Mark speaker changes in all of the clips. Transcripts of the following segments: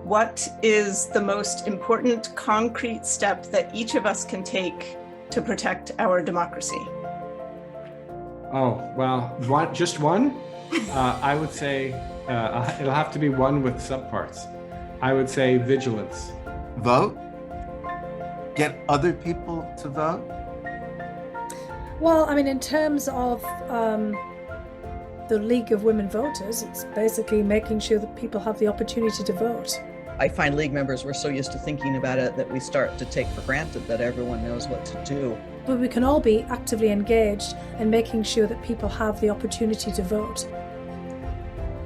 Speaker 1: what is the most important concrete step that each of us can take to protect our democracy?
Speaker 2: Oh, well, just one? I would say it'll have to be one with subparts. I would say vigilance.
Speaker 3: Vote? Get other people to vote?
Speaker 4: Well, I mean, in terms of the League of Women Voters, it's basically making sure that people have the opportunity to vote.
Speaker 5: I find League members, we're so used to thinking about it that we start to take for granted that everyone knows what to do.
Speaker 4: But we can all be actively engaged in making sure that people have the opportunity to vote.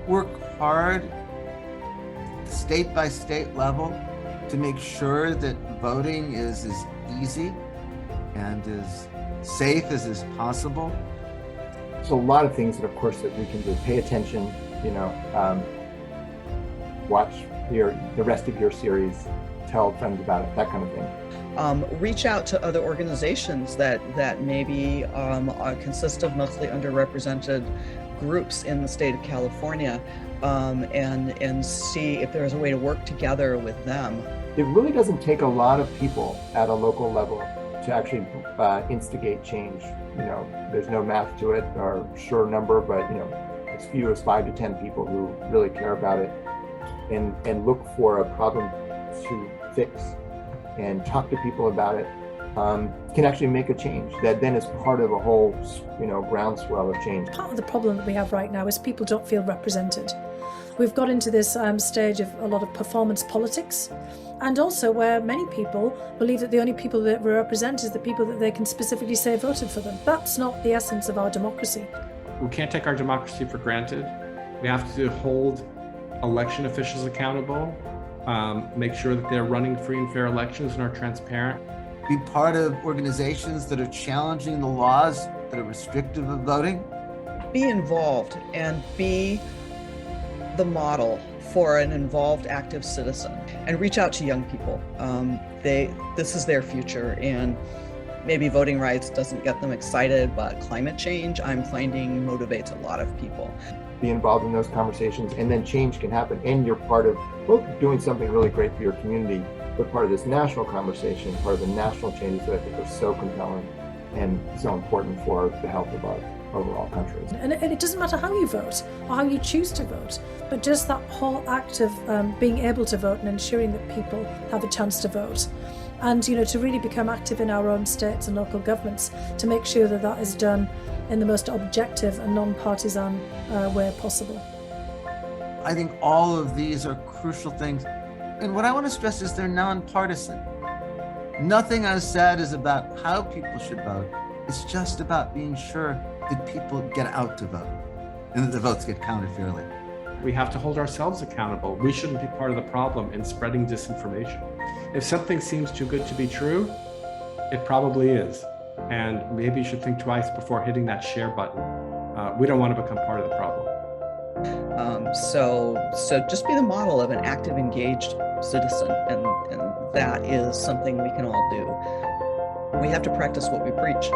Speaker 3: Work hard, state by state level, to make sure that voting is as easy and as safe as is possible.
Speaker 6: So a lot of things that, of course, that we can do. Pay attention, watch the rest of your series, tell friends about it, that kind of thing.
Speaker 5: Reach out to other organizations that maybe consist of mostly underrepresented groups in the state of California, and see if there's a way to work together with them.
Speaker 6: It really doesn't take a lot of people at a local level to actually instigate change. There's no math to it or sure number, but as few as 5 to 10 people who really care about it and look for a problem to fix and talk to people about it, can actually make a change that then is part of a whole groundswell of change.
Speaker 4: Part of the problem that we have right now is people don't feel represented. We've got into this stage of a lot of performance politics, and also where many people believe that the only people that we represent is the people that they can specifically say voted for them. That's not the essence of our democracy.
Speaker 2: We can't take our democracy for granted. We have to hold election officials accountable, make sure that they're running free and fair elections and are transparent.
Speaker 3: Be part of organizations that are challenging the laws that are restrictive of voting.
Speaker 5: Be involved and be the model for an involved, active citizen, and reach out to young people. This is their future, and maybe voting rights doesn't get them excited, but climate change, I'm finding, motivates a lot of people.
Speaker 6: Be involved in those conversations, and then change can happen. And you're part of both doing something really great for your community, but part of this national conversation, part of the national changes that I think are so compelling and so important for the health of our overall country.
Speaker 4: And it doesn't matter how you vote or how you choose to vote, but just that whole act of being able to vote and ensuring that people have a chance to vote. And to really become active in our own states and local governments to make sure that that is done in the most objective and non-partisan way possible.
Speaker 3: I think all of these are crucial things. And what I want to stress is they're nonpartisan. Nothing I've said is about how people should vote. It's just about being sure that people get out to vote and that the votes get counted fairly.
Speaker 2: We have to hold ourselves accountable. We shouldn't be part of the problem in spreading disinformation. If something seems too good to be true, it probably is. And maybe you should think twice before hitting that share button. We don't want to become part of the problem.
Speaker 5: So just be the model of an active, engaged citizen, and that is something we can all do. We have to practice what we preach.